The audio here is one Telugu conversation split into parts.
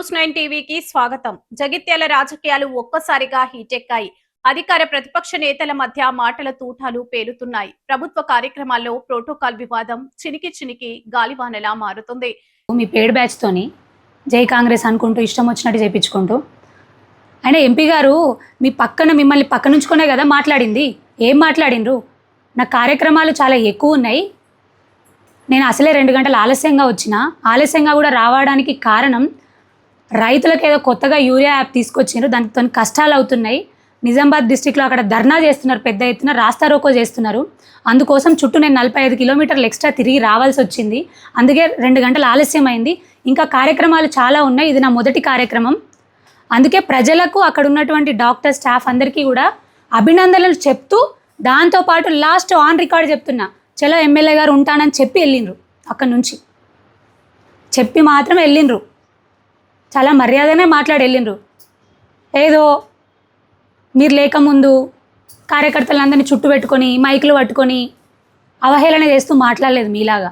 న్యూస్ 9 టీవీకి స్వాగతం. జగిత్యాల రాజకీయాలు ఒక్కసారిగా హీటెక్కాయి. అధికార ప్రతిపక్ష నేతల మధ్య మాటల తూటాలు పేలుతున్నాయి. ప్రభుత్వ కార్యక్రమాల్లో ప్రోటోకాల్ వివాదం చినికి చినికి గాలివానలా మారుతుంది. మీ పేడ్ బ్యాచ్ తోని జై కాంగ్రెస్ అనుకుంటూ ఇష్టం వచ్చినట్టు చేపించుకుంటూ ఆయన ఎంపీ గారు మీ పక్కన మిమ్మల్ని పక్కనుంచుకునే కదా మాట్లాడింది. ఏం మాట్లాడిండ్రు? నా కార్యక్రమాలు చాలా ఎక్కువ ఉన్నాయి, నేను అసలే 2 గంటలు ఆలస్యంగా వచ్చిన, ఆలస్యంగా కూడా రావడానికి కారణం రైతులకు ఏదో కొత్తగా యూరియా యాప్ తీసుకొచ్చిండ్రు, దానితో కష్టాలు అవుతున్నాయి. నిజామాబాద్ డిస్టిక్లో అక్కడ ధర్నా చేస్తున్నారు, పెద్ద ఎత్తున రాస్తారోకో చేస్తున్నారు. అందుకోసం చుట్టూ నేను 45 కిలోమీటర్లు ఎక్స్ట్రా తిరిగి రావాల్సి వచ్చింది, అందుకే 2 గంటలు ఆలస్యమైంది. ఇంకా కార్యక్రమాలు చాలా ఉన్నాయి, ఇది నా మొదటి కార్యక్రమం. అందుకే ప్రజలకు అక్కడ ఉన్నటువంటి డాక్టర్ స్టాఫ్ అందరికీ కూడా అభినందనలు చెప్తూ, దాంతోపాటు లాస్ట్ ఆన్ రికార్డ్ చెప్తున్నా, చలో ఎమ్మెల్యే గారు ఉంటానని చెప్పి వెళ్ళిండ్రు. అక్కడి నుంచి చెప్పి మాత్రం వెళ్ళిండ్రు, చాలా మర్యాదనే మాట్లాడి వెళ్ళిండ్రు. ఏదో మీరు లేకముందు కార్యకర్తలందరినీ చుట్టూ పెట్టుకొని మైకులు పట్టుకొని అవహేళన చేస్తూ మాట్లాడలేదు మీలాగా.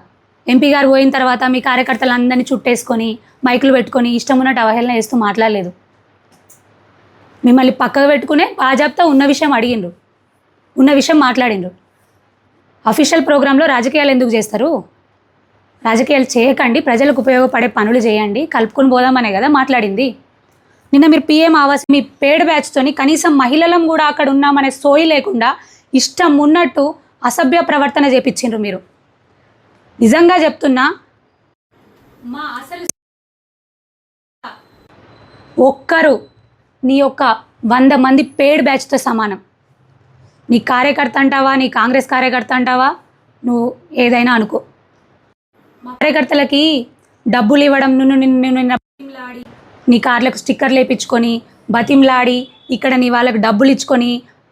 ఎంపీ గారు పోయిన తర్వాత మీ కార్యకర్తలందరినీ చుట్టేసుకొని మైకులు పెట్టుకొని ఇష్టం ఉన్నట్టు అవహేళన చేస్తూ మాట్లాడలేదు. మిమ్మల్ని పక్కకు పెట్టుకునే బాజాబ్తా ఉన్న విషయం అడిగిండ్రు, ఉన్న విషయం మాట్లాడిండ్రు. అఫీషియల్ ప్రోగ్రాంలో రాజకీయాలు ఎందుకు చేస్తారు? రాజకీయాలు చేయకండి, ప్రజలకు ఉపయోగపడే పనులు చేయండి, కలుపుకొని పోదామనే కదా మాట్లాడింది. నిన్న మీరు పిఎం ఆవాస్ మీ పేడ్ బ్యాచ్తోని కనీసం మహిళలం కూడా అక్కడ ఉన్నామనే సోయి లేకుండా ఇష్టం ఉన్నట్టు అసభ్య ప్రవర్తన చేపించిండ్రు మీరు. నిజంగా చెప్తున్నా, మా అసలు ఒక్కరు నీ యొక్క 100 మంది పేడ్ బ్యాచ్తో సమానం. నీ కార్యకర్త అంటావా, నీ కాంగ్రెస్ కార్యకర్త అంటావా, నువ్వు ఏదైనా అనుకో. మా కార్యకర్తలకి డబ్బులు ఇవ్వడం, నిన్ను నీ కార్లకు స్టిక్కర్లు వేయించుకొని బతిమ్లాడి, ఇక్కడ నీ వాళ్ళకి డబ్బులు ఇచ్చుకొని,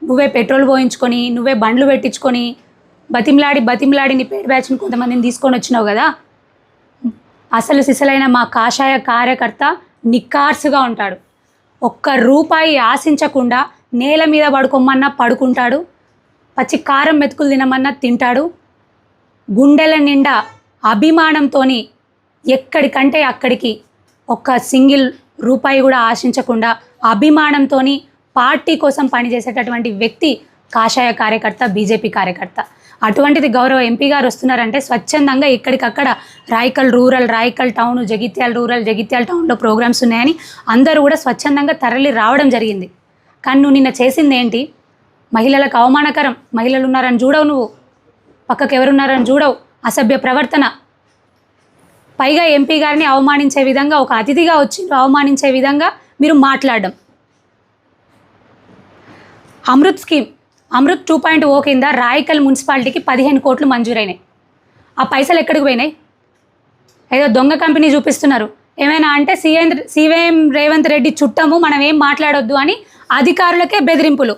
నువ్వే పెట్రోల్ పోయించుకొని, నువ్వే బండ్లు పెట్టించుకొని, బతిమ్లాడి నీ పేడ్ బ్యాచ్ని కొంతమందిని తీసుకొని వచ్చినావు కదా. అసలు సిసలైన మా కాషాయ కార్యకర్త నిక్కార్సుగా ఉంటాడు. ఒక్క రూపాయి ఆశించకుండా నేల మీద పడుకోమన్నా పడుకుంటాడు, పచ్చి కారం మెతుకులు తినమన్నా తింటాడు. గుండెల నిండా అభిమానంతో ఎక్కడికంటే అక్కడికి ఒక్క సింగిల్ రూపాయి కూడా ఆశించకుండా అభిమానంతో పార్టీ కోసం పనిచేసేటటువంటి వ్యక్తి కాషాయ కార్యకర్త, బీజేపీ కార్యకర్త. అటువంటిది గౌరవ ఎంపీ గారు వస్తున్నారంటే స్వచ్ఛందంగా ఇక్కడికక్కడ Raikal rural, Raikal town, Jagtial rural, Jagtial టౌన్లో ప్రోగ్రామ్స్ ఉన్నాయని అందరూ కూడా స్వచ్ఛందంగా తరలి రావడం జరిగింది. కానీ నువ్వు నిన్న చేసింది ఏంటి? మహిళలకు అవమానకరం, మహిళలు ఉన్నారని చూడవు, నువ్వు పక్కకు ఎవరున్నారని చూడవు, అసభ్య ప్రవర్తన. పైగా ఎంపీ గారిని అవమానించే విధంగా, ఒక అతిథిగా వచ్చి అవమానించే విధంగా మీరు మాట్లాడడం. అమృత్ స్కీమ్, అమృత్ 2.0 కింద రాయకల్ మున్సిపాలిటీకి 15 కోట్లు మంజూరైనాయి. ఆ పైసలు ఎక్కడికి పోయినాయి? ఏదో దొంగ కంపెనీ చూపిస్తున్నారు. ఏమైనా అంటే సీఎం రేవంత్ రెడ్డి చుట్టము, మనం ఏం మాట్లాడొద్దు అని అధికారులకే బెదిరింపులు.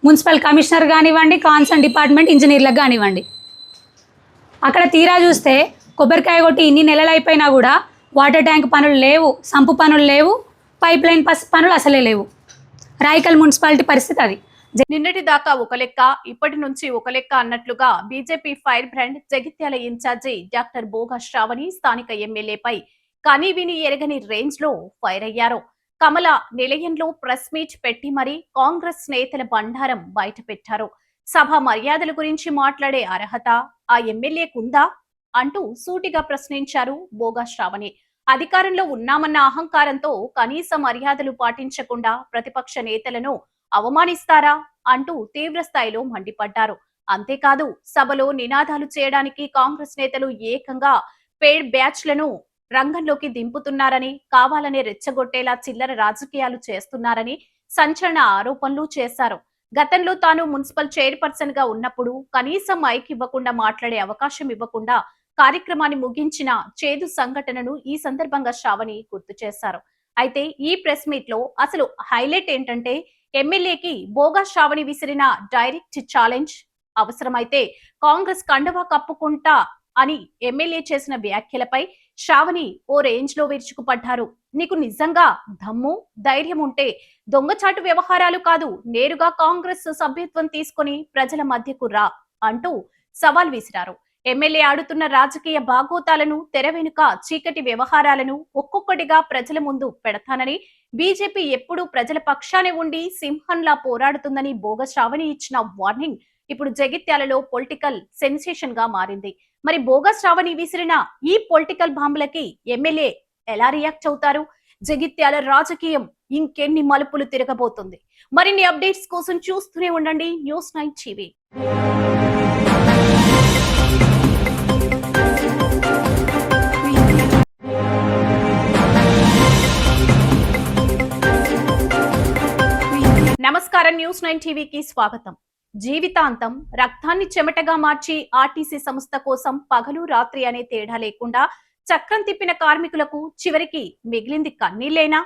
మున్సిపల్ కమిషనర్ కానివ్వండి, కాన్సర్న్ డిపార్ట్మెంట్ ఇంజనీర్లకు కానివ్వండి. అక్కడ తీరా చూస్తే కొబ్బరికాయ కొట్టి ఇన్ని నెలలు అయిపోయినా కూడా వాటర్ ట్యాంక్ పనులు లేవు, సంపు పనులు లేవు, పైప్ లైన్ పనులు అసలే లేవు. రాయకల్ మున్సిపాలిటీ పరిస్థితి అది. నిన్నటి దాకా ఒక లెక్క, ఇప్పటి నుంచి ఒక లెక్క అన్నట్లుగా BJP fire brand Jagtial incharge doctor Boga Sravani స్థానిక ఎమ్మెల్యేపై కనీవిని ఎరగని రేంజ్ లో ఫైర్ అయ్యారు. కమల నిలయంలో ప్రెస్ మీట్ పెట్టి మరీ కాంగ్రెస్ నేతల బండారం బయట పెట్టారు. సభ మర్యాదల గురించి మాట్లాడే అర్హత ఆ ఎమ్మెల్యేకుందా అంటూ సూటిగా ప్రశ్నించారు బోగా శ్రావణి. అధికారంలో ఉన్నామన్న అహంకారంతో కనీస మర్యాదలు పాటించకుండా ప్రతిపక్ష నేతలను అవమానిస్తారా అంటూ తీవ్ర స్థాయిలో మండిపడ్డారు. అంతేకాదు, సభలో నినాదాలు చేయడానికి కాంగ్రెస్ నేతలు ఏకంగా పేడ్ బ్యాచ్లను రంగంలోకి దింపుతున్నారని, కావాలనే రెచ్చగొట్టేలా చిల్లర రాజకీయాలు చేస్తున్నారని సంచలన ఆరోపణలు చేశారు. గతంలో తాను మున్సిపల్ చైర్పర్సన్ గా ఉన్నప్పుడు కనీసం మైక్ ఇవ్వకుండా, మాట్లాడే అవకాశం ఇవ్వకుండా కార్యక్రమాన్ని ముగించిన చేదు సంఘటనను ఈ సందర్భంగా శ్రావణి గుర్తు చేశారు. అయితే ఈ ప్రెస్ మీట్ లో అసలు హైలైట్ ఏంటంటే, ఎమ్మెల్యేకి బోగా శ్రావణి విసిరిన డైరెక్ట్ ఛాలెంజ్. అవసరమైతే కాంగ్రెస్ కండవా కప్పుకుంటా అని ఎమ్మెల్యే చేసిన వ్యాఖ్యలపై శ్రావణి ఓ రేంజ్ లో విరుచుకుపడ్డారు. నీకు నిజంగా దమ్ము, ధైర్యం ఉంటే దొంగచాటు వ్యవహారాలు కాదు, నేరుగా కాంగ్రెస్ సభ్యత్వం తీసుకుని ప్రజల మధ్యకు రా అంటూ సవాల్ విసిరారు. ఎమ్మెల్యే ఆడుతున్న రాజకీయ బాగోతాలను, తెర వెనుక చీకటి వ్యవహారాలను ఒక్కొక్కటిగా ప్రజల ముందు పెడతానని, బీజేపీ ఎప్పుడూ ప్రజల పక్షానే ఉండి సింహంలా పోరాడుతుందని బోగ శ్రావణి ఇచ్చిన వార్నింగ్ ఇప్పుడు జగిత్యాలలో పొలిటికల్ సెన్సేషన్ గా మారింది. మరి బోగ శ్రావణి విసిరిన ఈ పొలిటికల్ బాంబులకి ఎమ్మెల్యే ఎలా రియాక్ట్ అవుతారు? జగిత్యాల రాజకీయం ఇంకెన్ని మలుపులు తిరగబోతుంది? మరిన్ని అప్డేట్స్ కోసం చూస్తూనే ఉండండి న్యూస్9 టీవీ. నమస్కారం, న్యూస్9 టీవీకి స్వాగతం. జీవితాంతం రక్తాన్ని చెమటగా మార్చి ఆర్టీసీ సంస్థ కోసం పగలు రాత్రి అనే తేడా లేకుండా చక్రం తిప్పిన కార్మికులకు చివరికి మిగిలింది కన్నీళ్లేనా?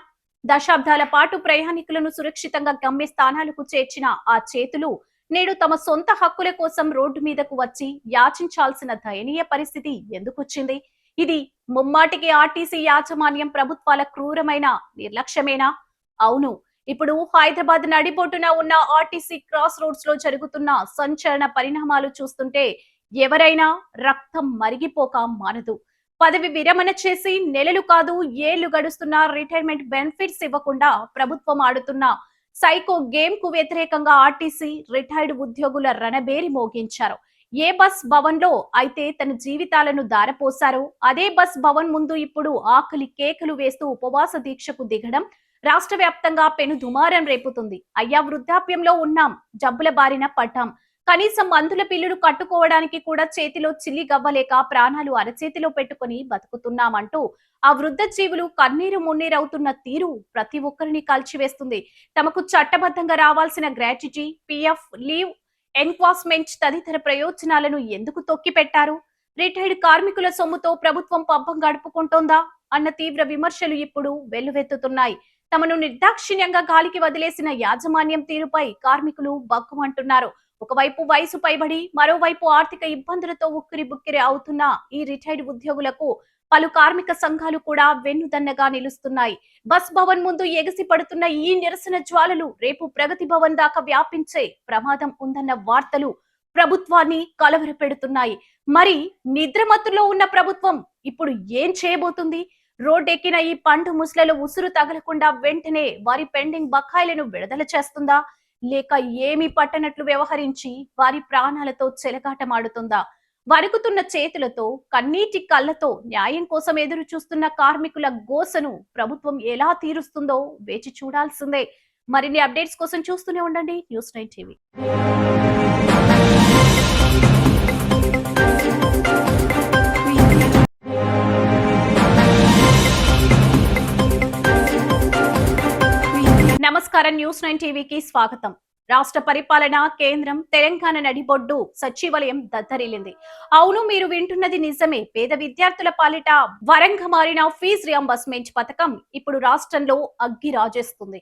దశాబ్దాల పాటు ప్రయాణికులను సురక్షితంగా గమ్య స్థానాలకు చేర్చిన ఆ చేతులు నేడు తమ సొంత హక్కుల కోసం రోడ్డు మీదకు వచ్చి యాచించాల్సిన దయనీయ పరిస్థితి ఎందుకొచ్చింది? ఇది ముమ్మాటికి ఆర్టీసీ యాజమాన్యం ప్రభుత్వాల క్రూరమైన నిర్లక్ష్యమేనా? అవును, ఇప్పుడు హైదరాబాద్ నడిబొడ్డున ఉన్న ఆర్టీసీ క్రాస్ రోడ్స్ లో జరుగుతున్న సంచలన పరిణామాలు చూస్తుంటే ఎవరైనా రక్తం మరిగిపోక మానదు. పదవి విరమణ చేసి నెలలు కాదు ఏళ్లు గడుస్తున్న రిటైర్మెంట్ బెనిఫిట్స్ ఇవ్వకుండా ప్రభుత్వం ఆడుతున్న సైకో గేమ్ కు వ్యతిరేకంగా ఆర్టీసీ రిటైర్డ్ ఉద్యోగుల రణబేరి మోగించారు. ఏ బస్ భవన్ లో అయితే తన జీవితాలను దారపోశారో అదే బస్ భవన్ ముందు ఇప్పుడు ఆకలి కేకలు వేస్తూ ఉపవాస దీక్షకు దిగడం రాష్ట్ర వ్యాప్తంగా పెను దుమారం రేపుతుంది. అయ్యా, వృద్ధాప్యంలో ఉన్నాం, జబ్బుల బారిన పడ్డాం, కనీసం మందుల పిల్లులు కట్టుకోవడానికి కూడా చేతిలో చిల్లి గవ్వలేక ప్రాణాలు అరచేతిలో పెట్టుకుని బతుకుతున్నామంటూ ఆ వృద్ధ జీవులు కన్నీరు మున్నీరవుతున్న తీరు ప్రతి ఒక్కరిని కాల్చివేస్తుంది. తమకు చట్టబద్ధంగా రావాల్సిన గ్రాట్యుటీ, పిఎఫ్, లీవ్, ఎన్క్వాస్మెంట్ తదితర ప్రయోజనాలను ఎందుకు తొక్కిపెట్టారు? రిటైర్డ్ కార్మికుల సొమ్ముతో ప్రభుత్వం పబ్బం గడుపుకుంటోందా అన్న తీవ్ర విమర్శలు ఇప్పుడు వెల్లువెత్తుతున్నాయి. తమను నిర్దాక్షిణ్యంగా గాలికి వదిలేసిన యాజమాన్యం తీరుపై కార్మికులు బగ్గుమంటున్నారు. ఒకవైపు వయసు పైబడి మరోవైపు ఆర్థిక ఇబ్బందులతో ఉక్కిరి బుక్కిరి అవుతున్న ఈ రిటైర్డ్ ఉద్యోగులకు పలు కార్మిక సంఘాలు కూడా వెన్నుదన్నగా నిలుస్తున్నాయి. బస్ భవన్ ముందు ఎగసి పడుతున్న ఈ నిరసన జ్వాలలు రేపు ప్రగతి భవన్ దాకా వ్యాపించే ప్రమాదం ఉందన్న వార్తలు ప్రభుత్వాన్ని కలవరపెడుతున్నాయి. మరి నిద్రమత్తులో ఉన్న ప్రభుత్వం ఇప్పుడు ఏం చేయబోతుంది? రోడ్డెక్కిన ఈ పండు ముసలలో ఉసురు తగలకుండా వెంటనే వారి పెండింగ్ బకాయిలను విడుదల చేస్తుందా, లేక ఏమీ పట్టనట్లు వ్యవహరించి వారి ప్రాణాలతో చెలగాటమాడుతుందా? వణుకుతున్న చేతులతో కన్నీటి కళ్ళతో న్యాయం కోసం ఎదురు చూస్తున్న కార్మికుల గోసను ప్రభుత్వం ఎలా తీరుస్తుందో వేచి చూడాల్సిందే. మరిన్ని అప్డేట్స్ కోసం చూస్తూనే ఉండండి న్యూస్9 టీవీ. నమస్కారం, న్యూస్9 టీవీకి స్వాగతం. రాష్ట్ర పరిపాలన కేంద్రం తెలంగాణ నడిబొడ్డు సచివాలయం దద్దరిల్లింది. అవును, మీరు వింటున్నది నిజమే. పేద విద్యార్థుల పాలిట వరంగా మారిన ఫీజు రియంబర్స్మెంట్ పథకం ఇప్పుడు రాష్ట్రంలో అగ్గి రాజేస్తుంది.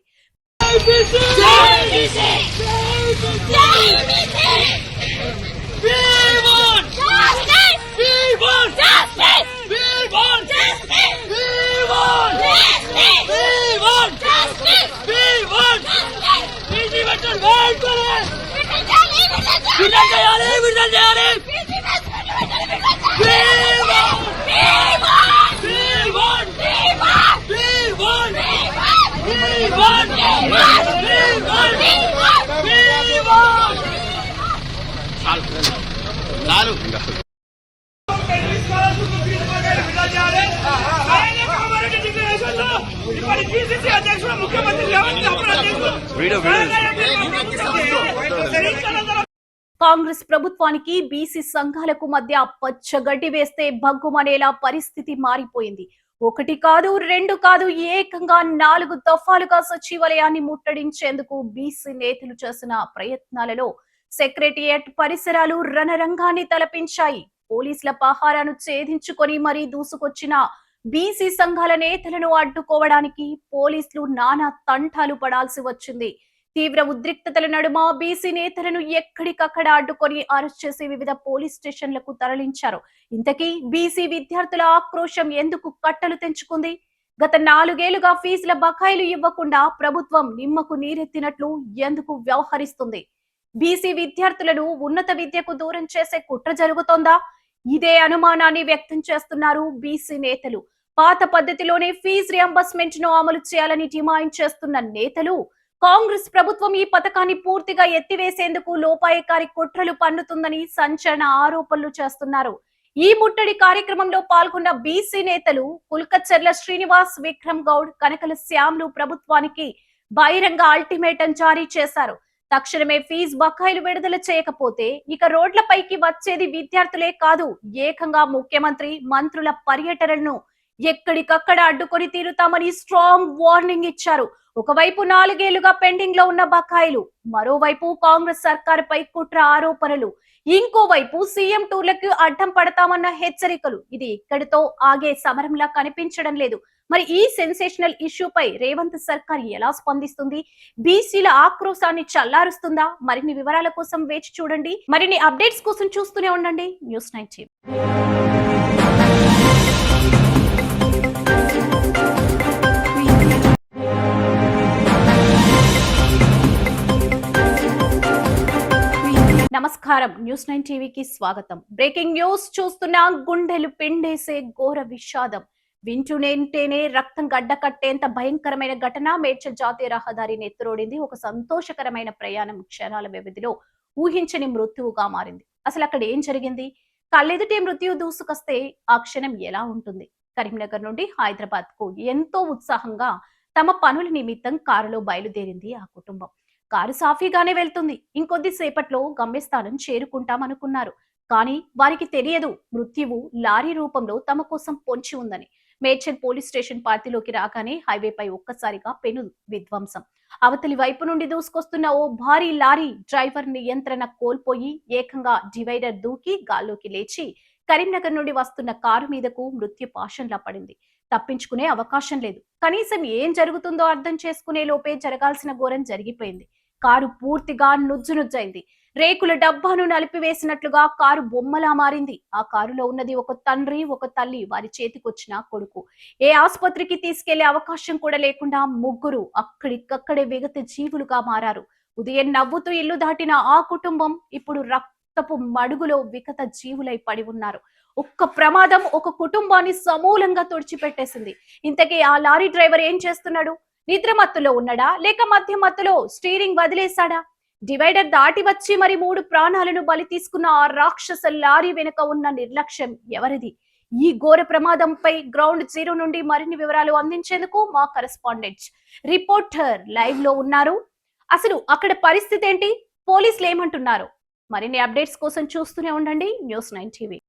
కాంగ్రెస్ ప్రభుత్వానికి బీసీ సంఘాలకు మధ్య పచ్చగడ్డి వేస్తే భగ్గుమనేలా పరిస్థితి మారిపోయింది. ఒకటి కాదు, రెండు కాదు, ఏకంగా 4 దఫాలుగా సచివాలయాన్ని ముట్టడించేందుకు బీసీ నేతలు చేసిన ప్రయత్నాలలో సెక్రటేరియట్ పరిసరాలు రణరంగాన్ని తలపించాయి. పోలీసుల పహారాను ఛేదించుకొని మరీ దూసుకొచ్చిన బీసీ సంఘాల నేతలను అడ్డుకోవడానికి పోలీసులు నానా తంటాలు పడాల్సి వచ్చింది. తీవ్ర ఉద్రిక్తతల నడుమ బీసీ నేతలను ఎక్కడికక్కడ అడ్డుకొని అరెస్ట్ చేసి వివిధ పోలీస్ స్టేషన్లకు తరలించారు. ఇంతకీ బీసీ విద్యార్థుల ఆక్రోశం ఎందుకు కట్టలు తెంచుకుంది? గత 4 ఏళ్లుగా ఫీజుల బకాయిలు ఇవ్వకుండా ప్రభుత్వం నిమ్మకు నీరెత్తినట్లు ఎందుకు వ్యవహరిస్తుంది? బీసీ విద్యార్థులను ఉన్నత విద్యకు దూరం చేసే కుట్ర జరుగుతోందా? ఇదే అనుమానాన్ని వ్యక్తం చేస్తున్నారు బీసీ నేతలు. పాత పద్ధతిలోనే ఫీజు రియంబర్స్మెంట్ ను అమలు చేయాలని డిమాండ్ చేస్తున్న నేతలు కాంగ్రెస్ ప్రభుత్వం ఈ పథకాన్ని పూర్తిగా ఎత్తివేసేందుకు లోపాయకారి కుట్రలు పన్నుతుందని సంచలన ఆరోపణలు చేస్తున్నారు. ఈ ముట్టడి కార్యక్రమంలో పాల్గొన్న బీసీ నేతలు కుల్కచర్ల శ్రీనివాస్, విక్రమ్ గౌడ్, కనకల శ్యామ్లు ప్రభుత్వానికి బహిరంగ అల్టిమేటం జారీ చేశారు. తక్షణమే ఫీజు బకాయిలు విడుదల చేయకపోతే ఇక రోడ్లపైకి వచ్చేది విద్యార్థులే కాదు, ఏకంగా ముఖ్యమంత్రి, మంత్రుల పర్యటనలను ఎక్కడికక్కడ అడ్డుకొని తీరుతామని స్ట్రాంగ్ వార్నింగ్ ఇచ్చారు. ఒకవైపు 4 ఏళ్లుగా పెండింగ్ లో ఉన్న బకాయిలు, మరోవైపు కాంగ్రెస్ సర్కారుపై కుట్ర ఆరోపణలు, ఇంకోవైపు సీఎం టూర్లకు అడ్డం పడతామన్న హెచ్చరికలు. ఇది ఇక్కడితో ఆగే సమరంలా కనిపించడం లేదు. మరి ఈ సెన్సేషనల్ ఇష్యూపై రేవంత్ సర్కార్ ఎలా స్పందిస్తుంది? బీసీల ఆక్రోశాన్ని చల్లారుస్తుందా? మరిన్ని వివరాల కోసం వేచి చూడండి. మరిన్ని అప్డేట్స్ కోసం చూస్తూనే ఉండండి న్యూస్9 టీవీ. నమస్కారం, న్యూస్9 టీవీకి స్వాగతం. బ్రేకింగ్ న్యూస్ చూస్తున్నా గుండెలు పిండేసే ఘోర విషాదం. వింటూనేంటేనే రక్తం గడ్డకట్టేంత భయంకరమైన ఘటన మేడ్చల్ జాతీయ రహదారిని ఎత్తురోడింది. ఒక సంతోషకరమైన ప్రయాణం క్షణాల వ్యవధిలో ఊహించని మృత్యువుగా మారింది. అసలు అక్కడ ఏం జరిగింది? కళ్ళెదుటే మృత్యు దూసుకొస్తే ఆ క్షణం ఎలా ఉంటుంది? కరీంనగర్ నుండి హైదరాబాద్ కు ఎంతో ఉత్సాహంగా తమ పనుల నిమిత్తం కారులో బయలుదేరింది ఆ కుటుంబం. కారు సాఫీగానే వెళ్తుంది. ఇంకొద్ది సేపట్లో గమ్యస్థానం చేరుకుంటామనుకున్నారు. కానీ వారికి తెలియదు మృత్యువు లారీ రూపంలో తమ కోసం పొంచి ఉందని. మేడ్చల్ పోలీస్ స్టేషన్ పార్టీలోకి రాగానే హైవేపై ఒక్కసారిగా పెను విధ్వంసం. అవతలి వైపు నుండి దూసుకొస్తున్న ఓ భారీ లారీ డ్రైవర్ నియంత్రణ కోల్పోయి ఏకంగా డివైడర్ దూకి గాల్లోకి లేచి కరీంనగర్ నుండి వస్తున్న కారు మీదకు మృత్యు పాశంలా పడింది. తప్పించుకునే అవకాశం లేదు. కనీసం ఏం జరుగుతుందో అర్థం చేసుకునే లోపే జరగాల్సిన ఘోరం జరిగిపోయింది. కారు పూర్తిగా నుజ్జునుజ్జైంది. రేకుల డబ్బాను నలిపివేసినట్లుగా కారు బొమ్మలా మారింది. ఆ కారులో ఉన్నది ఒక తండ్రి, ఒక తల్లి, వారి చేతికొచ్చిన కొడుకు. ఏ ఆసుపత్రికి తీసుకెళ్లే అవకాశం కూడా లేకుండా ముగ్గురు అక్కడికక్కడే విగత జీవులుగా మారారు. ఉదయం నవ్వుతూ ఇల్లు దాటిన ఆ కుటుంబం ఇప్పుడు రక్తపు మడుగులో విగత జీవులై పడి ఉన్నారు. ఒక్క ప్రమాదం ఒక కుటుంబాన్ని సమూలంగా తుడిచిపెట్టేసింది. ఇంతకీ ఆ లారీ డ్రైవర్ ఏం చేస్తున్నాడు? నిద్ర మత్తులో ఉన్నాడా, లేక మధ్య మత్తులో స్టీరింగ్ వదిలేశాడా? డివైడర్ దాటి వచ్చి మరి 3 ప్రాణాలను బలి తీసుకున్న ఆ రాక్షస లారీ వెనుక ఉన్న నిర్లక్ష్యం ఎవరిది? ఈ ఘోర ప్రమాదంపై గ్రౌండ్ జీరో నుండి మరిన్ని వివరాలు అందించేందుకు మా కరెస్పాండెంట్ రిపోర్టర్ లైవ్ లో ఉన్నారు. అసలు అక్కడ పరిస్థితి ఏంటి? పోలీసులు ఏమంటున్నారు? మరిన్ని అప్డేట్స్ కోసం చూస్తూనే ఉండండి న్యూస్9 టీవీ.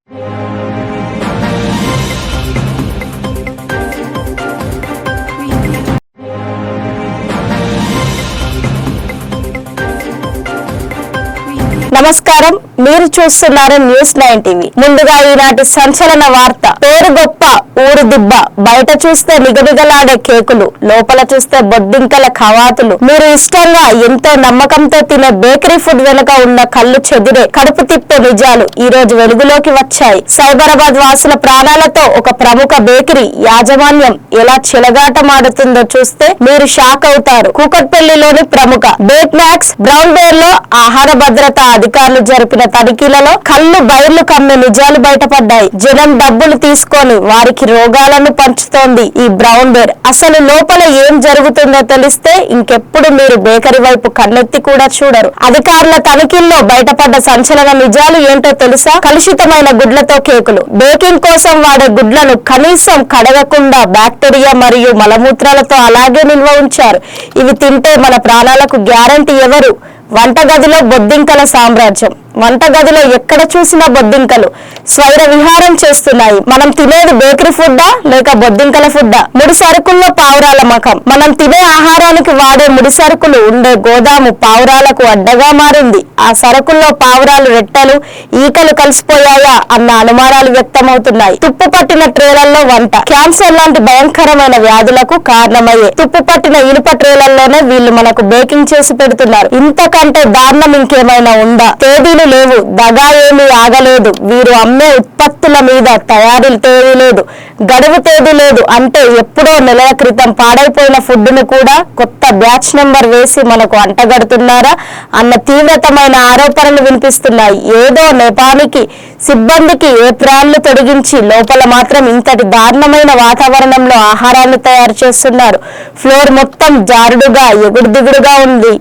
నమస్కారం, మీరు చూస్తున్నారు న్యూస్9 టీవీ. ముందుగా ఈనాటి సంచలన వార్త. పేరు గొప్ప ఊరు దిబ్బ. బయట చూస్తే నిగనిగలాడే కేకులు, లోపల చూస్తే బొద్దింకల కవాతులు. మీరు ఇష్టంగా ఎంతో నమ్మకంతో తినే బేకరీ ఫుడ్ వెనుక ఉన్న కళ్ళు చెదిరే కడుపు తిప్పే నిజాలు ఈ రోజు వెలుగులోకి వచ్చాయి. సైబరాబాద్ వాసుల ప్రాణాలతో ఒక ప్రముఖ బేకరీ యాజమాన్యం ఎలా చెలగాటమాడుతుందో చూస్తే మీరు షాక్ అవుతారు. కూకట్పల్లిలోని ప్రముఖ బేక్ మ్యాక్స్ బ్రౌన్ బేర్ లో ఆహార భద్రత అధికారులు జరిపిన తనిఖీలలో కళ్ళు బయర్లు కమ్మే నిజాలు బయటపడ్డాయి. జనం డబ్బులు తీసుకొని వారికి రోగాలను పంచుతోంది ఈ బ్రౌన్ బేర్. అసలు లోపల ఏం జరుగుతుందో తెలిస్తే ఇంకెప్పుడు మీరు బేకరీ వైపు కన్నెత్తి కూడా చూడరు. అధికారుల తనిఖీల్లో బయటపడ్డ సంచలన నిజాలు ఏంటో తెలుసా? కలుషితమైన గుడ్లతో కేకులు. బేకింగ్ కోసం వాడే గుడ్లను కనీసం కడగకుండా బ్యాక్టీరియా మరియు మలమూత్రాలతో అలాగే నిల్వ ఉంచారు. ఇవి తింటే మన ప్రాణాలకు గ్యారంటీ ఎవరు? వంటగదిలో బొద్దింకల సామ్రాజ్యం. వంటగదిలో ఎక్కడ చూసినా బొద్దింకలు స్వైర విహారం చేస్తున్నాయి. మనం తినేది బేకరీ ఫుడ్డా లేక బొద్దింకల ఫుడ్డా? ముడి సరుకుల్లో పావురాల మకం. మనం తినే ఆహారానికి వాడే ముడి సరుకులు ఉండే గోదాము పావురాలకు అడ్డగా మారింది. ఆ సరుకుల్లో పావురాలు, రెట్టలు, ఈకలు కలిసిపోయాయా అన్న అనుమానాలు వ్యక్తమవుతున్నాయి. తుప్పు పట్టిన ట్రేలల్లో వంట. క్యాన్సర్ లాంటి భయంకరమైన వ్యాధులకు కారణమయ్యే తుప్పు పట్టిన ఇనుప ట్రేలల్లోనే వీళ్ళు మనకు బేకింగ్ చేసి పెడుతున్నారు. ఇంతకంటే దారుణం ఇంకేమైనా ఉందా? తేదీ మోసాలు లేవు, దగా ఏమీ ఆగలేదు, వీరు అమ్మే ఉత్పత్తుల మీద తయారీ తేదీ లేదు, గడువు తేదీ లేదు అంటే ఎప్పుడో నెలల క్రితం పాడైపోయిన ఫుడ్ను కూడా కొత్త బ్యాచ్ నెంబర్ వేసి మనకు అంటగడుతున్నారా అన్న తీవ్రతమైన ఆరోపణలు వినిపిస్తున్నాయి. ఏదో నేపానికి సిబ్బందికి ఏప్రాళ్లు తొడిగించి లోపల మాత్రం ఇంతటి దారుణమైన వాతావరణంలో ఆహారాన్ని తయారు చేస్తున్నారు. ఫ్లోర్ మొత్తం జారుడుగా ఎగుడుదిగుడుగా ఉంది.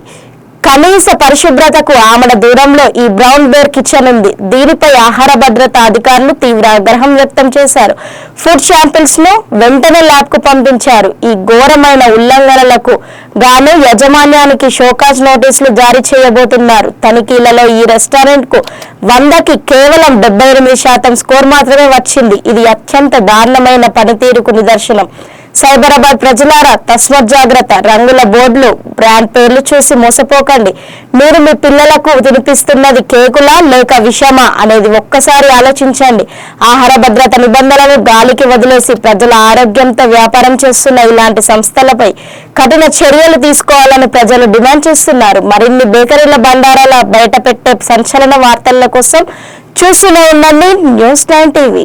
కనీస పరిశుభ్రతకు ఆమడ దూరంలో ఈ బ్రౌన్ బేర్ కిచెన్ ఉంది. దీనిపై ఆహార భద్రతా అధికారులు తీవ్ర ఆగ్రహం వ్యక్తం చేశారు. ఫుడ్ శాంపిల్స్ ను వెంటనే ల్యాబ్ కు పంపించారు. ఈ ఘోరమైన ఉల్లంఘనలకు గాను యజమాన్యానికి షోకాజ్ నోటీసులు జారీ చేయబోతున్నారు. తనిఖీలలో ఈ రెస్టారెంట్ కు 100కి కేవలం 78% స్కోర్ మాత్రమే వచ్చింది. ఇది అత్యంత దారుణమైన పనితీరుకు నిదర్శనం. సైబరాబాద్ ప్రజలారా తస్మత్ జాగ్రత్త. రంగుల బోర్డులు, బ్రాండ్ పేర్లు చూసి మోసపోకండి. మీరు మీ పిల్లలకు తినిపిస్తున్నది కేకులా లేక విషమా అనేది ఒక్కసారి ఆలోచించండి. ఆహార భద్రత నిబంధనలను గాలికి వదిలేసి ప్రజల ఆరోగ్యంతో వ్యాపారం చేస్తున్న ఇలాంటి సంస్థలపై కఠిన చర్యలు తీసుకోవాలని ప్రజలు డిమాండ్ చేస్తున్నారు. మరిన్ని బేకరీల బండారాల బయట పెట్టే సంచలన వార్తల కోసం చూస్తూనే ఉండండి న్యూస్9 టీవీ.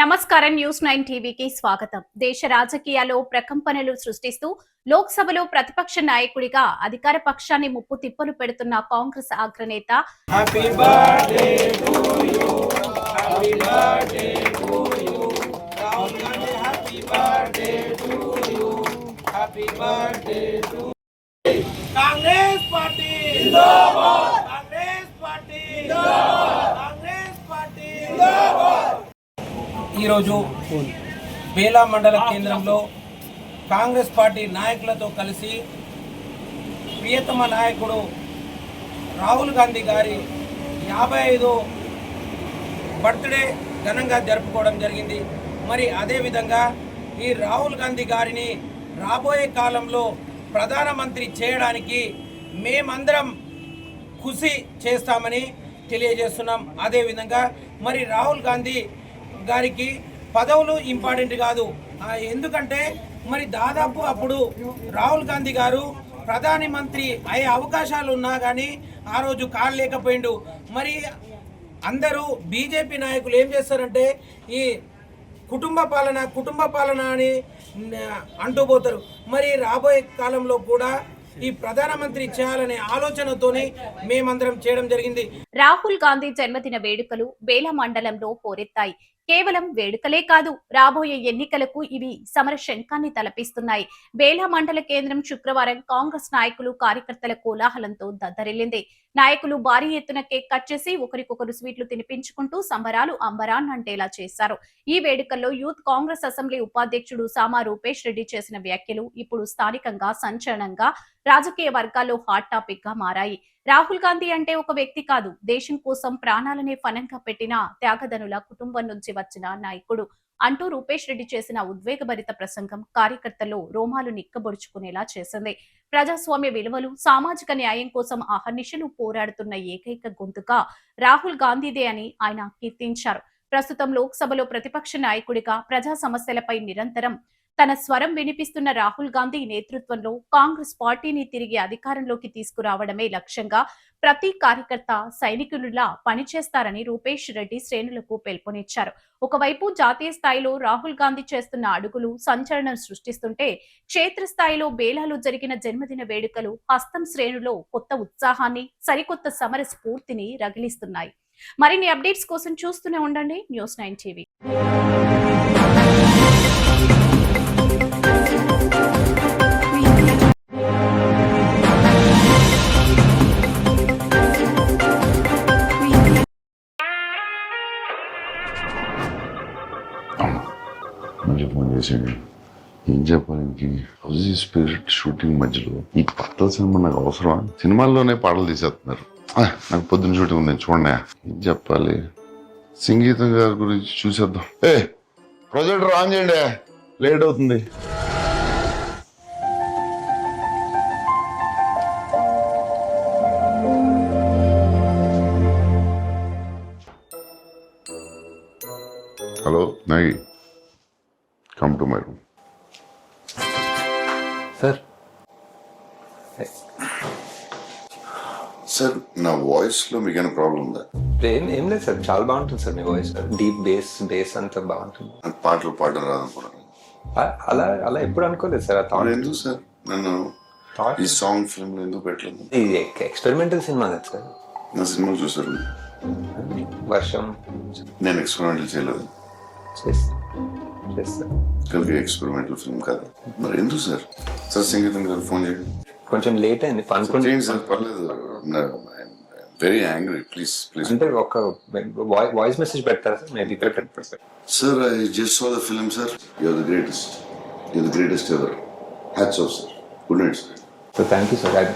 నమస్కారం, న్యూస్9 టీవీకి స్వాగతం. దేశ రాజకీయాల్లో ప్రకంపనలు సృష్టిస్తూ లోక్సభలో ప్రతిపక్ష నాయకుడిగా అధికార పక్షాన్ని ముప్పు తిప్పలు పెడుతున్న కాంగ్రెస్ అగ్రనేత కాంగ్రెస్ పార్టీ జిందాబాద్, కాంగ్రెస్ పార్టీ జిందాబాద్, కాంగ్రెస్ పార్టీ జిందాబాద్. ఈరోజు బేలా మండల కేంద్రంలో కాంగ్రెస్ పార్టీ నాయకులతో కలిసి ప్రియతమ నాయకుడు రాహుల్ గాంధీ గారి 55వ బర్త్డే ఘనంగా జరుపుకోవడం జరిగింది. మరి అదేవిధంగా ఈ రాహుల్ గాంధీ గారిని రాబోయే కాలంలో ప్రధానమంత్రి చేయడానికి మేమందరం కృషి చేస్తామని తెలియజేస్తున్నాం. అదేవిధంగా మరి రాహుల్ గాంధీ గారికి పదవులు ఇంపార్టెంట్ కాదు, ఎందుకంటే మరి దాదాపు అప్పుడు రాహుల్ గాంధీ గారు ప్రధాని మంత్రి అయ్యే అవకాశాలు ఉన్నా కానీ ఆ రోజు కాలేకపోయిండు. మరి అందరూ బీజేపీ నాయకులు ఏం చేస్తారంటే ఈ కుటుంబ పాలన అని అంటూ పోతారు. మరి రాబోయే కాలంలో కూడా ఈ ప్రధానమంత్రి చేయాలనే ఆలోచనతోనే మేమందరం చేయడం జరిగింది. రాహుల్ గాంధీ జన్మదిన వేడుకలు బేలా మండలంలో పోరెత్తాయి. కేవలం వేడుకలే కాదు, రాబోయే ఎన్నికలకు ఇవి సమర శంఖాన్ని తలపిస్తున్నాయి. బేలా మండల కేంద్రం శుక్రవారం కాంగ్రెస్ నాయకులు కార్యకర్తల కోలాహలంతో దద్దరిల్లింది. నాయకులు భారీ ఎత్తున కేక్ కట్ చేసి ఒకరికొకరు స్వీట్లు తినిపించుకుంటూ సంబరాలు అంబరాన్నంటేలా చేశారు. ఈ వేడుకల్లో యూత్ కాంగ్రెస్ అసెంబ్లీ ఉపాధ్యక్షుడు సామా రూపేష్ రెడ్డి చేసిన వ్యాఖ్యలు ఇప్పుడు స్థానికంగా సంచలనంగా రాజకీయ వర్గాల్లో హాట్ టాపిక్ గా మారాయి. రాహుల్ గాంధీ అంటే ఒక వ్యక్తి కాదు, దేశం కోసం ప్రాణాలనే ఫనంగా పెట్టిన త్యాగధనుల కుటుంబం నుంచి వచ్చిన నాయకుడు అంటూ రూపేష్ రెడ్డి చేసిన ఉద్వేగభరిత ప్రసంగం కార్యకర్తల్లో రోమాలు నిక్కబొడుచుకునేలా చేసింది. ప్రజాస్వామ్య విలువలు, సామాజిక న్యాయం కోసం అహర్నిశలు పోరాడుతున్న ఏకైక గొంతుగా రాహుల్ గాంధీదే అని ఆయన కీర్తించారు. ప్రస్తుతం లోక్సభలో ప్రతిపక్ష నాయకుడిగా ప్రజా సమస్యలపై నిరంతరం తన స్వరం వినిపిస్తున్న రాహుల్ గాంధీ నేతృత్వంలో కాంగ్రెస్ పార్టీని తిరిగి అధికారంలోకి తీసుకురావడమే లక్ష్యంగా ప్రతి కార్యకర్త సైనికులులా పనిచేస్తారని రూపేష్ రెడ్డి శ్రేణులకు పిలుపునిచ్చారు. ఒకవైపు జాతీయ స్థాయిలో రాహుల్ గాంధీ చేస్తున్న అడుగులు సంచలనం సృష్టిస్తుంటే, క్షేత్రస్థాయిలో బేలాలో జరిగిన జన్మదిన వేడుకలు హస్తం శ్రేణులో కొత్త ఉత్సాహాన్ని, సరికొత్త సమర స్ఫూర్తిని రగిలిస్తున్నాయి. మరిన్ని అప్డేట్స్ కోసం చూస్తూనే ఉండండి న్యూస్9 టీవీ. ఫోన్ చేసేయండి. ఏం చెప్పాలి ఇంక? హౌస్ స్పిరిట్ షూటింగ్ మధ్యలో ఈ పాటల సినిమా నాకు అవసరమా? సినిమాల్లోనే పాటలు తీసేస్తున్నారు. నాకు పొద్దున్న షూటింగ్ ఉంది, చూడండి. ఏం చెప్పాలి? సంగీతం గారి గురించి చూసేద్దాం. ప్రొజెక్టర్ ఆన్ చేయండి, లేట్ అవుతుంది. Hello Nagi, come to my room. Sir sir, నా వాయిస్లో మీకు ఏమైనా ప్రాబ్లం ఉందా? ఏం లేదు సార్, చాలా బాగుంటుంది సార్ మీ వాయిస్. డీప్ బేస్ అంతా బాగుంటుంది. నాకు పాటలు పాడడం రాదనుకున్నాను. అలా ఎప్పుడు అనుకోలేదు సార్. మరి ఎందుకు సార్ నన్ను ఈ సాంగ్ ఫిల్మ్లో ఎందుకు పెట్టలేదు? ఇది ఎక్స్పెరిమెంటల్ సినిమా కదా సార్. నా సినిమా చూసారు? వర్షం నేను ఎక్స్పెరిమెంటల్ చేయలేదు. చేస్తా కలిగి ఎక్స్పెరిమెంటల్ ఫిల్మ్ కాదు. మరి ఎందుకు సార్? సార్ సంగీతం గారు ఫోన్ చేయండి. కొంచెం లేట్ అయింది చేయండి సార్, పర్లేదు. Very angry, please please. అంటే ఒక వాయిస్ మెసేజ్ పెడతారా సార్? మేబీ పెడతారు. Sir, I just saw the film, sir. You're the greatest. You're the greatest ever. Hats off, sir. Good night, sir. So thank you sir.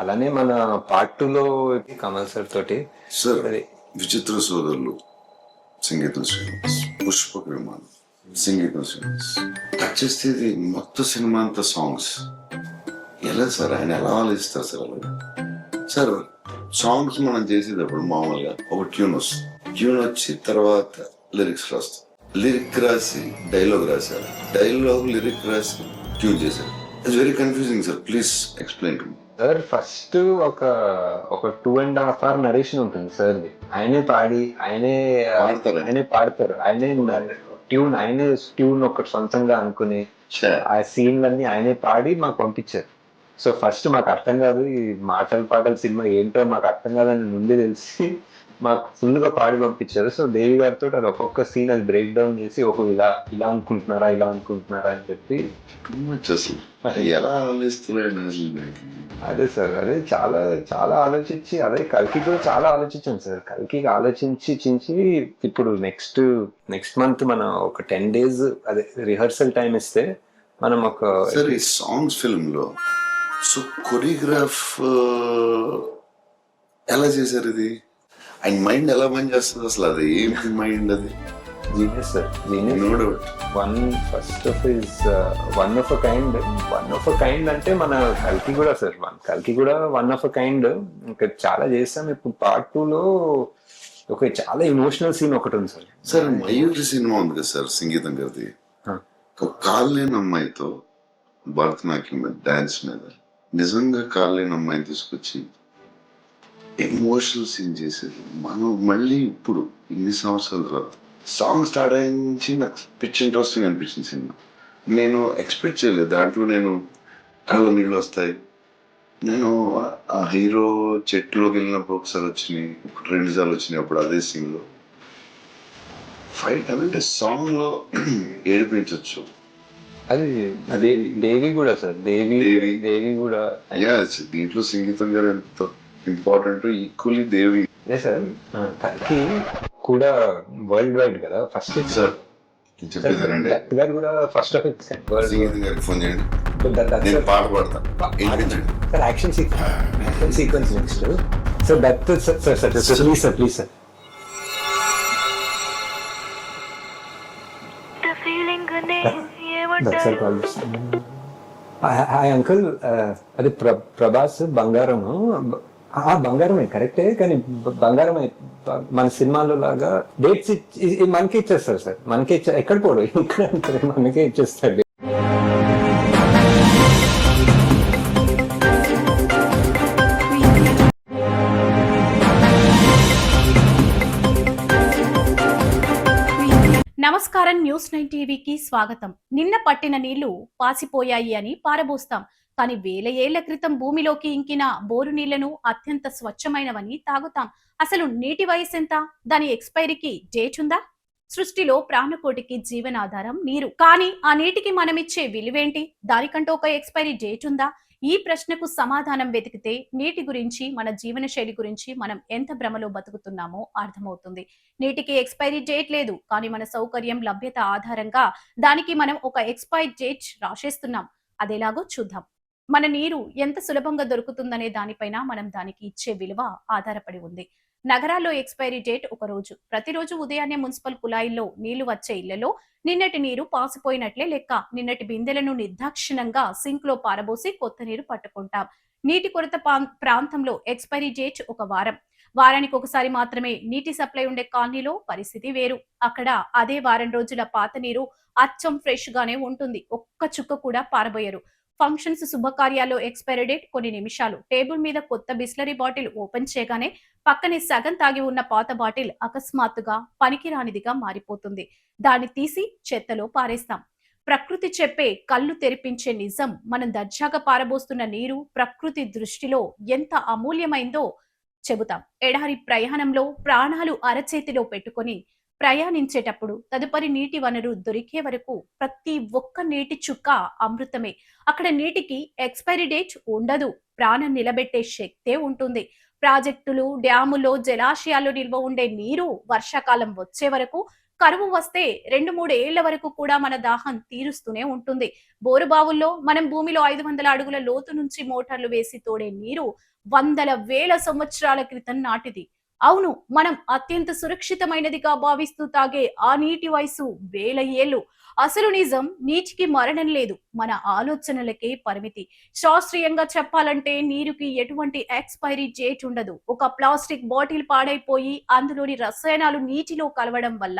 అలానే మన పార్ట్ 2లో కమల్ సార్ తోటి Sir, అది విచిత్ర సోదరులు సంగీతం శ్రీనివాస్, పుష్పక విమానం సంగీతం శ్రీనివాస్. కట్ చేస్తే ఇది మొత్తం సినిమా అంతా సాంగ్స్. ఎలా సార్ ఆయన ఎలా ఆలోచిస్తారు సార్? అలాగే సార్, సాంగ్స్ మనం చేసేటప్పుడు మామూలుగా ఒక ట్యూన్ వస్తుంది. ట్యూన్ వచ్చి తర్వాత లిరిక్స్ రాస్తాం. లిరిక్ రాసి డైలాగ్ రాశారు, డైలాగ్ లిరిక్ రాసి ట్యూన్ చేశారు. It's very confusing sir. Please explain to me. Sir first ఒక 2.5 hour నరేషన్ ఉంటుంది సార్. ఆయనే పాడి ఆయనే పాడతారు. ఆయనే ట్యూన్ ఒకటి సొంతంగా అనుకుని ఆ సీన్లన్నీ ఆయనే పాడి మాకు పంపించారు. సో ఫస్ట్ మాకు అర్థం కాదు, ఈ పాటల సినిమా ఏంటో మాకు అర్థం కాదని ముందే తెలిసి మాకు ఫుల్ గా పాడి పంపించారు. సో దేవి గారితో అది ఒక్కొక్క సీన్ అది బ్రేక్ డౌన్ చేసి ఇలా అనుకుంటున్నారా అని చెప్పి ఎలా ఆలోచిస్తున్నాడు? అదే సార్, అదే చాలా చాలా ఆలోచించి, అదే కల్కి కూడా చాలా ఆలోచించాను సార్. కల్కి ఆలోచించి ఇప్పుడు నెక్స్ట్ మంత్ మనం ఒక 10 days అదే రిహర్సల్ టైం ఇస్తే మనం ఒక సార్ ఈ సాంగ్స్ ఫిల్మ్ లో సో కొరియోగ్రాఫ్ ఎలా చేశారు? ఇది ఆయన మైండ్ ఎలా పని చేస్తుంది అసలు? అది ఏంటి మైండ్? అది genius sir, genius. No doubt. One of a kind అంటే మన కల్కి కూడా సార్. కల్కి కూడా వన్ ఆఫ్ అ కైండ్. ఇంకా చాలా చేస్తాం. ఇప్పుడు పార్ట్ 2లో ఒక చాలా ఎమోషనల్ సీన్ ఒకటి ఉంది సార్. సార్ మయూరి సినిమా ఉంది కదా సార్ సంగీతం గారిది, ఒక కాల్ లేని అమ్మాయితో భరతనాట్యం మీద డాన్స్ మీద నిజంగా కాల్ లేని అమ్మాయిని తీసుకొచ్చి ఎమోషనల్ సీన్ చేసేది. మనం మళ్ళీ ఇప్పుడు ఇన్ని సంవత్సరాల తర్వాత సాంగ్ స్టార్ట్ అయ్యించి నాకు పిచ్ ఇంట్రెస్టింగ్ అనిపించింది సినిమా. నేను ఎక్స్పెక్ట్ చేయలేదు దాంట్లో నేను కళ్ళ నీళ్ళు వస్తాయి. నేను ఆ హీరో చెట్టులోకి వెళ్ళినప్పుడు ఒకసారి వచ్చినాయి, 2 సార్లు వచ్చినాయి. అప్పుడు అదే సీన్ లో ఫైట్ అంటే సాంగ్ లో ఏడిపించవచ్చు. అది దేవి కూడా సార్. దేవి కూడా దీంట్లో సంగీతం గారు ఎంత ఇంపార్టెంట్, ఈక్వల్లీ దేవి. అదే సార్, కల్కి కూడా వరల్డ్ వైడ్ కదా ఫస్ట్ సార్. చెప్పేదారండి కూడా ఫస్ట్ ఆఫ్ ఇట్స్ సంగీతం గారికి ఫోన్ చేయండి, నేను పాట పాడతాను, వినిపించండి. Sir. Action sequence next. So that sir please sir. Hi uncle, అది ప్రభాస్ బంగారము. బంగారమే కరెక్టే, కానీ బంగారమే మన సినిమాలో లాగా డేట్స్ మనకే ఇచ్చేస్తారు సార్. మనకే ఎక్కడ పోడు, ఇక్కడ మనకే ఇచ్చేస్తాడు. నమస్కారం, న్యూస్9 టీవీకి స్వాగతం. నిన్న పట్టిన నీళ్లు పాసిపోయాయి అని పారబోస్తాం, కానీ వేల ఏళ్ల క్రితం భూమిలోకి ఇంకిన బోరు నీళ్లను అత్యంత స్వచ్ఛమైనవని తాగుతాం. అసలు నీటి వయసు ఎంత? దాని ఎక్స్పైరీకి డేట్ ఉందా? సృష్టిలో ప్రాణకోటికి జీవనాధారం నీరు, కానీ ఆ నీటికి మనమిచ్చే విలువేంటి? దానికంటూ ఒక ఎక్స్పైరీ డేట్ ఉందా? ఈ ప్రశ్నకు సమాధానం వెతికితే నీటి గురించి, మన జీవన శైలి గురించి మనం ఎంత భ్రమలో బతుకుతున్నామో అర్థమవుతుంది. నీటికి ఎక్స్పైరీ డేట్ లేదు, కానీ మన సౌకర్యం, లభ్యత ఆధారంగా దానికి మనం ఒక ఎక్స్పైరీ డేట్ రాసేస్తున్నాం. అదేలాగో చూద్దాం. మన నీరు ఎంత సులభంగా దొరుకుతుందనే దానిపైన మనం దానికి ఇచ్చే విలువ ఆధారపడి ఉంది. నగరాల్లో ఎక్స్పైరీ డేట్ ఒక రోజు. ప్రతిరోజు ఉదయాన్నే మున్సిపల్ కుళాయిల్లో నీళ్లు వచ్చే ఇళ్లలో నిన్నటి నీరు పాసిపోయినట్లే లెక్క. నిన్నటి బిందెలను నిర్దాక్షిణంగా సింక్ లో పారబోసి కొత్త నీరు పట్టుకుంటాం. నీటి కొరత ప్రాంతంలో ఎక్స్పైరీ డేట్ ఒక వారం. వారానికి ఒకసారి మాత్రమే నీటి సప్లై ఉండే కాలనీలో పరిస్థితి వేరు. అక్కడ అదే వారం రోజుల పాత నీరు అచ్చం ఫ్రెష్ గానే ఉంటుంది. ఒక్క చుక్క కూడా పారబోయరు. ఫంక్షన్స్, శుభకార్యాల్లో ఎక్స్పైరీ డేట్ కొన్ని నిమిషాలు. టేబుల్ మీద కొత్త బిస్లరీ బాటిల్ ఓపెన్ చేయగానే పక్కనే సగం తాగి ఉన్న పాత బాటిల్ అకస్మాత్తుగా పనికిరానిదిగా మారిపోతుంది. దాన్ని తీసి చెత్తలో పారేస్తాం. ప్రకృతి చెప్పే కళ్ళు తెరిపించే నిజం, మనం దర్జాగా పారబోస్తున్న నీరు ప్రకృతి దృష్టిలో ఎంత అమూల్యమైందో చెబుతాం. ఎడారి ప్రయాణంలో ప్రాణాలు అరచేతిలో పెట్టుకొని ప్రయాణించేటప్పుడు తదుపరి నీటి వనరు దొరికే వరకు ప్రతి ఒక్క నీటి చుక్క అమృతమే. అక్కడ నీటికి ఎక్స్పైరీ డేట్ ఉండదు. ప్రాణం నిలబెట్టే శక్తే ఉంటుంది. ప్రాజెక్టులు, డ్యాములో, జలాశయాల్లో నిల్వ ఉండే నీరు వర్షాకాలం వచ్చే వరకు, కరువు వస్తే 2-3 ఏళ్ల వరకు కూడా మన దాహం తీరుస్తూనే ఉంటుంది. బోరుబావుల్లో మనం భూమిలో 500 అడుగుల లోతు నుంచి మోటార్లు వేసి తోడే నీరు వందల వేల సంవత్సరాల క్రితం నాటిది. అవును, మనం అత్యంత సురక్షితమైనదిగా భావిస్తూ తాగే ఆ నీటి వయసు వేల ఏళ్లు. అసలు నిజం, నీటికి మరణం లేదు, మన ఆలోచనలకే పరిమితి. శాస్త్రీయంగా చెప్పాలంటే నీరుకి ఎటువంటి ఎక్స్పైరీ డేట్ ఉండదు. ఒక ప్లాస్టిక్ బాటిల్ పాడైపోయి అందులోని రసాయనాలు నీటిలో కలవడం వల్ల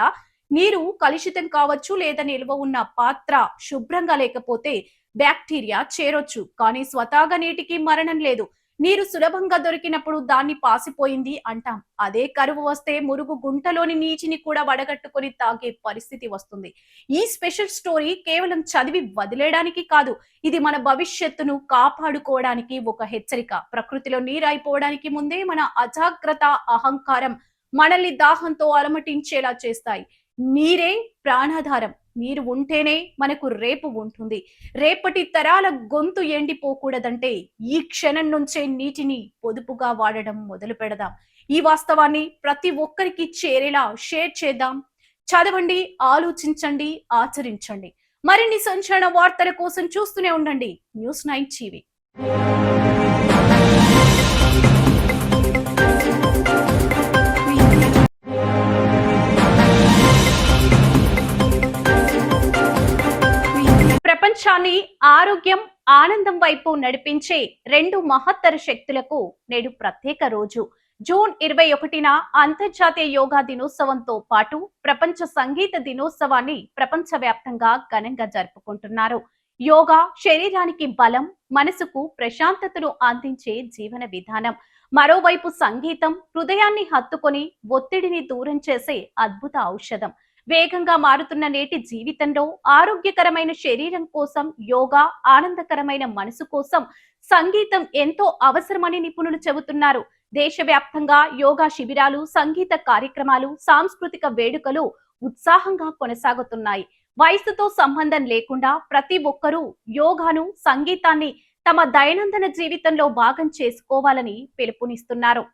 నీరు కలుషితం కావచ్చు, లేదా నిల్వ ఉన్న పాత్ర శుభ్రంగా లేకపోతే బ్యాక్టీరియా చేరొచ్చు. కానీ స్వతహాగా నీటికి మరణం లేదు. నీరు సులభంగా దొరికినప్పుడు దాన్ని పాసిపోయింది అంటాం. అదే కరువు వస్తే మురుగు గుంటలోని నీటిని కూడా వడగట్టుకొని తాగే పరిస్థితి వస్తుంది. ఈ స్పెషల్ స్టోరీ కేవలం చదివి వదిలేయడానికి కాదు, ఇది మన భవిష్యత్తును కాపాడుకోవడానికి ఒక హెచ్చరిక. ప్రకృతిలో నీరు అయిపోవడానికి ముందే మన అజాగ్రత్త, అహంకారం మనల్ని దాహంతో అలమటించేలా చేస్తాయి. నీరే ప్రాణాధారం. నీరు ఉంటేనే మనకు రేపు ఉంటుంది. రేపటి తరాల గొంతు ఎండిపోకూడదంటే ఈ క్షణం నుంచే నీటిని పొదుపుగా వాడడం మొదలు పెడదాం. ఈ వాస్తవాన్ని ప్రతి ఒక్కరికి చేరేలా షేర్ చేద్దాం. చదవండి, ఆలోచించండి, ఆచరించండి. మరిన్ని సంచలన వార్తల కోసం చూస్తూనే ఉండండి News9 టీవీ. ప్రపంచాన్ని ఆరోగ్యం, ఆనందం వైపు నడిపించే 2 మహత్తర శక్తులకు నేడు ప్రత్యేక రోజు. జూన్ 21న అంతర్జాతీయ యోగా దినోత్సవంతో పాటు ప్రపంచ సంగీత దినోత్సవాన్ని ప్రపంచవ్యాప్తంగా ఘనంగా జరుపుకుంటున్నారు. యోగా శరీరానికి బలం, మనసుకు ప్రశాంతతను అందించే జీవన విధానం. మరోవైపు సంగీతం హృదయాన్ని హత్తుకొని ఒత్తిడిని దూరం చేసే అద్భుత ఔషధం. వేగంగా మారుతున్న నేటి జీవితంలో ఆరోగ్యకరమైన శరీరం కోసం యోగా, ఆనందకరమైన మనసు కోసం సంగీతం ఎంతో అవసరమని నిపుణులు చెబుతున్నారు. దేశవ్యాప్తంగా యోగా శిబిరాలు, సంగీత కార్యక్రమాలు, సాంస్కృతిక వేడుకలు ఉత్సాహంగా కొనసాగుతున్నాయి. వయసుతో సంబంధం లేకుండా ప్రతి ఒక్కరూ యోగాను, సంగీతాన్ని తమ దైనందిన జీవితంలో భాగం చేసుకోవాలని పిలుపునిస్తున్నారు.